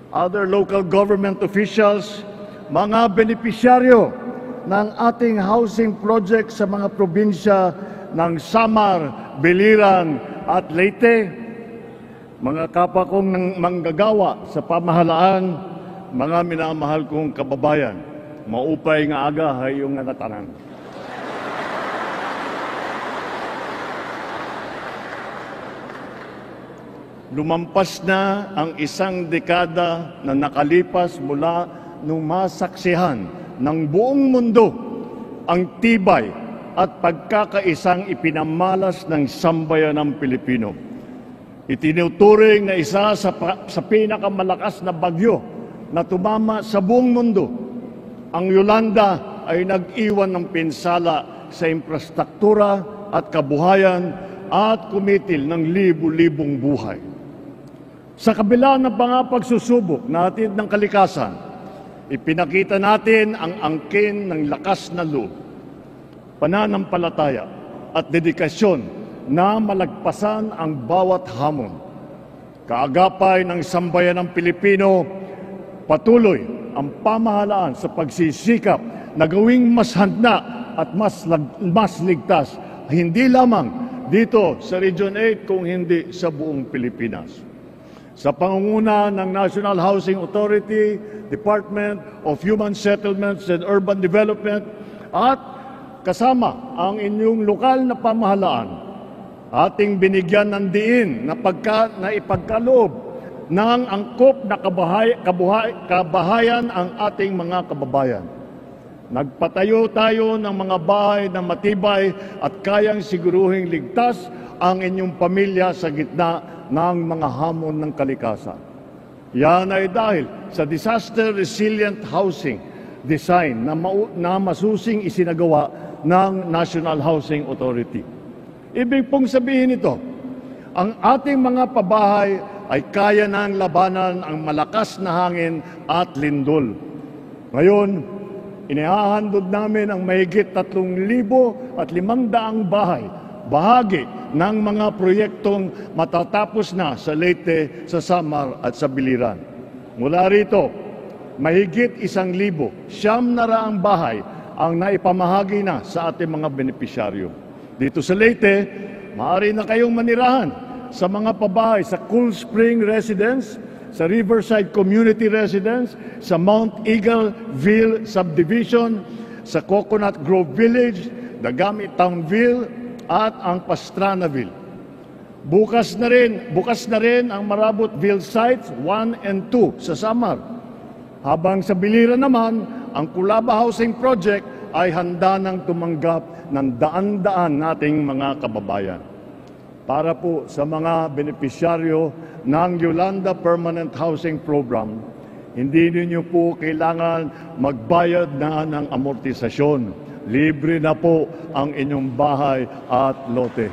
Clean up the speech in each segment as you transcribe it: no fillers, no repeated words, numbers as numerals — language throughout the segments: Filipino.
other local government officials, mga benepisyaryo ng ating housing project sa mga probinsya ng Samar, Biliran at Leyte, mga kapwa kong manggagawa sa pamahalaan, mga minamahal kong kababayan, maupay nga aga hayong nga tanan. Lumampas na ang isang dekada na nakalipas mula nung masaksihan ng buong mundo ang tibay at pagkakaisang ipinamalas ng sambayanang Pilipino. Itinuturing na isa sa pinakamalakas na bagyo na tumama sa buong mundo. Ang Yolanda ay nag-iwan ng pinsala sa infrastruktura at kabuhayan at kumitil ng libu-libong buhay. Sa kabila ng mga pagsusubok natin ng kalikasan, ipinakita natin ang angkin ng lakas na loob, pananampalataya at dedikasyon na malagpasan ang bawat hamon. Kaagapay ng sambayanang Pilipino, patuloy ang pamahalaan sa pagsisikap na gawing mas handa at mas ligtas, hindi lamang dito sa Region 8 kung hindi sa buong Pilipinas. Sa pangunguna ng National Housing Authority, Department of Human Settlements and Urban Development at kasama ang inyong lokal na pamahalaan, ating binigyan ng diin na ipagkaloob ng angkop na kabahayan ang ating mga kababayan. Nagpatayo tayo ng mga bahay na matibay at kayang siguruhing ligtas ang inyong pamilya sa gitna ng mga hamon ng kalikasan. Yan ay dahil sa disaster resilient housing design na masusing isinagawa ng National Housing Authority. Ibig pong sabihin ito, ang ating mga pabahay ay kaya ng labanan ang malakas na hangin at lindol. Ngayon, inihahandog namin ang mahigit 3,500 bahay, bahagi ng mga proyektong matatapos na sa Leyte, sa Samar at sa Biliran. Mula rito, mahigit 1,900 bahay ang naipamahagi na sa ating mga benepisyaryo. Dito sa Leyte, maaari na kayong manirahan sa mga pabahay sa Cool Spring Residence, sa Riverside Community Residence, sa Mount Eagleville Subdivision, sa Coconut Grove Village, Dagami Townville, at ang Pastranaville. Bukas na rin ang Marabotville Sites 1 and 2 sa Samar. Habang sa Biliran naman, ang Kulaba Housing Project ay handa nang tumanggap ng daan-daan nating mga kababayan. Para po sa mga benepisyaryo ng Yolanda Permanent Housing Program, hindi ninyo po kailangan magbayad na ng amortisasyon. Libre na po ang inyong bahay at lote.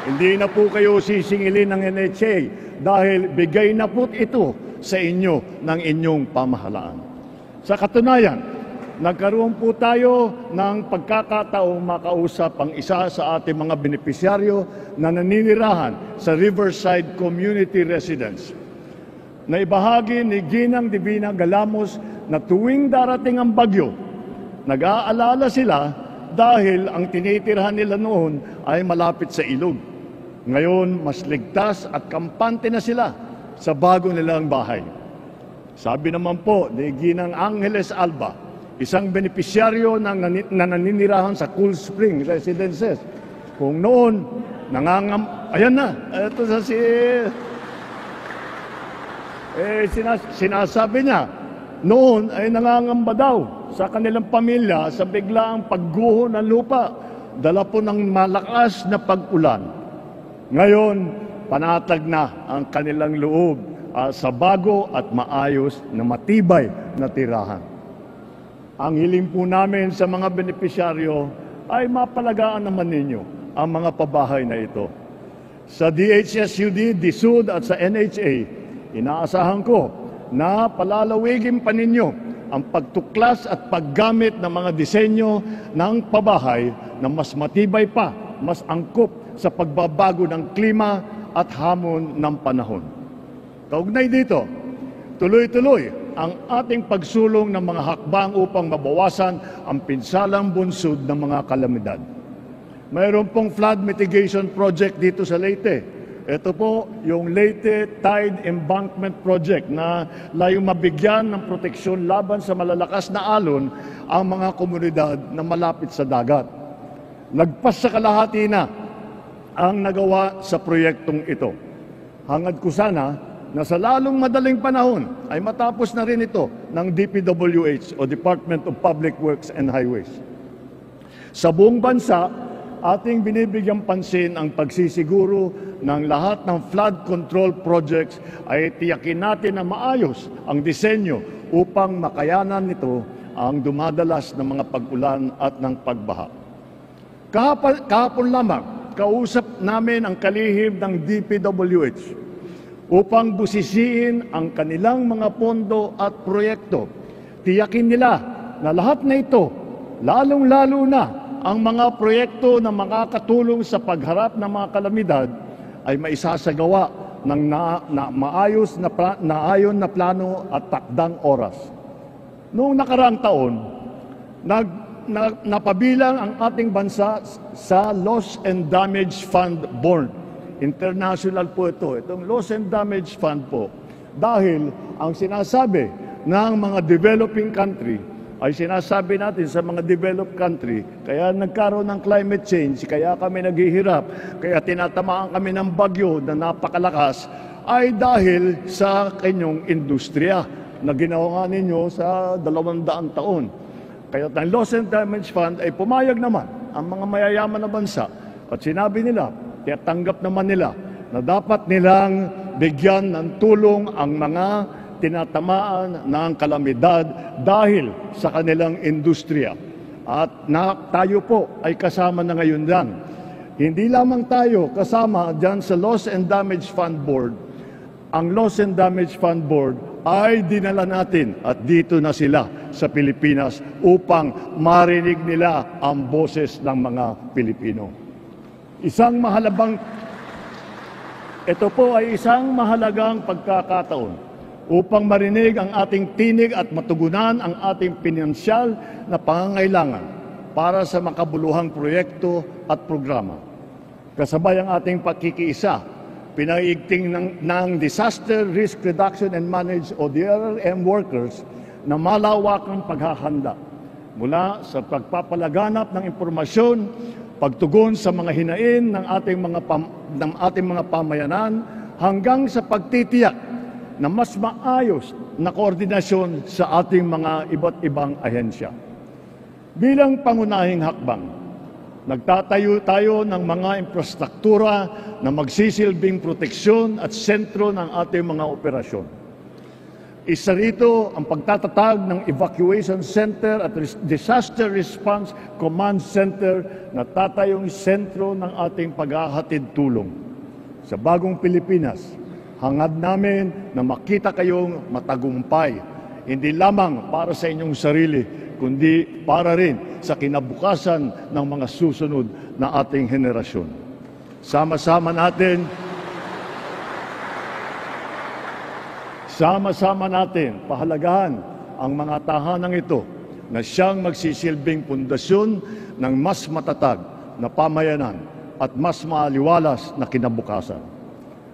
Hindi na po kayo sisingilin ng NHA dahil bigay na po ito sa inyo ng inyong pamahalaan. Sa katunayan, nagkaroon po tayo ng pagkakataong makausap ang isa sa ating mga benepisyaryo na naninirahan sa Riverside Community Residence. Naibahagi ni Ginang Divina Galamos na tuwing darating ang bagyo, nag-aalala sila dahil ang tinitirhan nila noon ay malapit sa ilog. Ngayon, mas ligtas at kampante na sila sa bago nilang bahay. Sabi naman po ni Ginang Angeles Alba, isang benepisyaryo na naninirahan sa Cool Spring Residences, kung noon, ayan na, ito sa sinasabi niya, noon ay nangangamba daw sa kanilang pamilya sa biglaang pagguho ng lupa, dala po ng malakas na pag-ulan. Ngayon, panatag na ang kanilang loob sa bago at maayos na matibay na tirahan. Ang hiling po namin sa mga benepisyaryo ay mapalagaan naman ninyo ang mga pabahay na ito. Sa DHSUD, DSUD at sa NHA, inaasahan ko na palalawigin pa ninyo ang pagtuklas at paggamit ng mga disenyo ng pabahay na mas matibay pa, mas angkop sa pagbabago ng klima at hamon ng panahon. Kaugnay dito, tuloy-tuloy ang ating pagsulong ng mga hakbang upang mabawasan ang pinsalang bunsod ng mga kalamidad. Mayroon pong flood mitigation project dito sa Leyte. Ito po yung Leyte Tide Embankment Project na layong mabigyan ng proteksyon laban sa malalakas na alon ang mga komunidad na malapit sa dagat. Lagpas sa kalahati na ang nagawa sa proyektong ito. Hangad ko sana na sa lalong madaling panahon ay matapos na rin ito ng DPWH o Department of Public Works and Highways. Sa buong bansa, ating binibigyang pansin ang pagsisiguro ng lahat ng flood control projects ay tiyakin natin na maayos ang disenyo upang makayanan nito ang dumadalas ng mga pag-ulan at ng pagbaha. Kahapon lamang, kausap namin ang kalihim ng DPWH upang busisiin ang kanilang mga pondo at proyekto. Tiyakin nila na lahat na ito, lalong-lalo na ang mga proyekto na makakatulong sa pagharap ng mga kalamidad ay maisasagawa ng maayos na ayon na plano at takdang oras. Noong nakaraang taon, napabilang ang ating bansa sa Loss and Damage Fund Board. International po ito. Itong Loss and Damage Fund po. Dahil ang sinasabi ng mga developing country ay sinasabi natin sa mga developed country, kaya nagkaroon ng climate change, kaya kami naghihirap, kaya tinatamaan kami ng bagyo na napakalakas, ay dahil sa kanyang industriya na ginawa ninyo sa 200 taon. Kaya ang Loss and Damage Fund ay pumayag naman ang mga mayayaman na bansa at sinabi nila, tanggap naman nila na dapat nilang bigyan ng tulong ang mga tinatamaan ng kalamidad dahil sa kanilang industriya. At tayo po ay kasama na ngayon dyan. Hindi lamang tayo kasama dyan sa Loss and Damage Fund Board. Ang Loss and Damage Fund Board ay dinala natin at dito na sila sa Pilipinas upang marinig nila ang boses ng mga Pilipino. Ito po ay isang mahalagang pagkakataon upang marinig ang ating tinig at matugunan ang ating pinansyal na pangangailangan para sa makabuluhang proyekto at programa. Kasabay ang ating pagkikiisa, pinaiigting ng Disaster Risk Reduction and Manage o DRRM workers na malawakang paghahanda mula sa pagpapalaganap ng impormasyon, pagtugon sa mga hinain ng ating mga pamayanan hanggang sa pagtitiyak na mas maayos na koordinasyon sa ating mga iba't ibang ahensya. Bilang pangunahing hakbang, nagtatayo tayo ng mga infrastruktura na magsisilbing proteksyon at sentro ng ating mga operasyon. Isa rito ang pagtatatag ng Evacuation Center at Disaster Response Command Center na tatayong sentro ng ating paghahatid tulong. Sa bagong Pilipinas, hangad namin na makita kayong matagumpay, hindi lamang para sa inyong sarili, kundi para rin sa kinabukasan ng mga susunod na ating henerasyon. Sama-sama natin pahalagahan ang mga tahanang ito na siyang magsisilbing pundasyon ng mas matatag na pamayanan at mas maaliwalas na kinabukasan.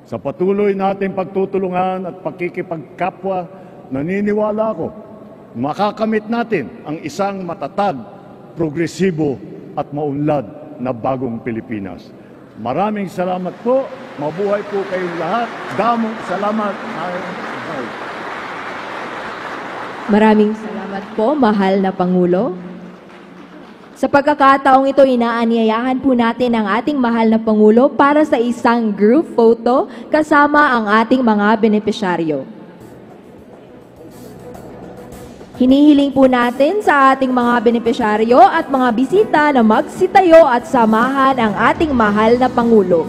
Sa patuloy nating pagtutulungan at pakikipagkapwa, naniniwala ako, makakamit natin ang isang matatag, progresibo at maunlad na bagong Pilipinas. Maraming salamat po. Mabuhay po kayong lahat. Damong salamat. Maraming salamat po, mahal na Pangulo. Sa pagkakataong ito, inaanyayahan po natin ang ating mahal na Pangulo para sa isang group photo kasama ang ating mga benepisyaryo. Hinihiling po natin sa ating mga benepisyaryo at mga bisita na magsitayo at samahan ang ating mahal na Pangulo.